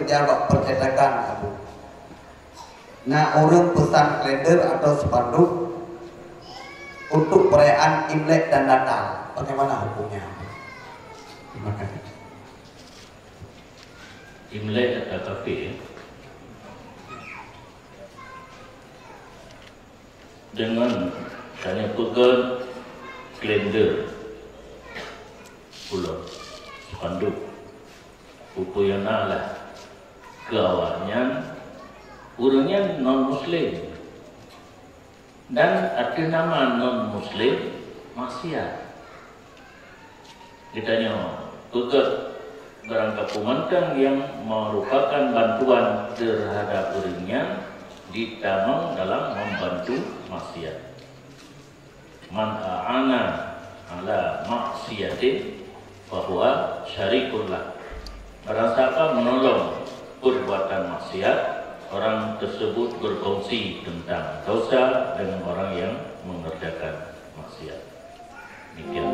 kerja buat percetakan Abu. Nah, urut pesan kalender atau spanduk untuk perayaan Imlek dan Natal, bagaimana hukumnya? Terima kasih. Imlek atau kafe dengan hanya pegang kalender pulau spanduk buku yang lah ke awalnya urangnya non muslim dan ada nama non muslim maksiat. Ditanya pegang barang kapumantang yang merupakan bantuan terhadap urangnya ditanam dalam membantu maksiat. Man a'ana ala maksiatin bahwa syarikullah. Barang siapa menolong perbuatan maksiat, orang tersebut berkongsi tentang dosa dengan orang yang mengerjakan maksiat. Demikian.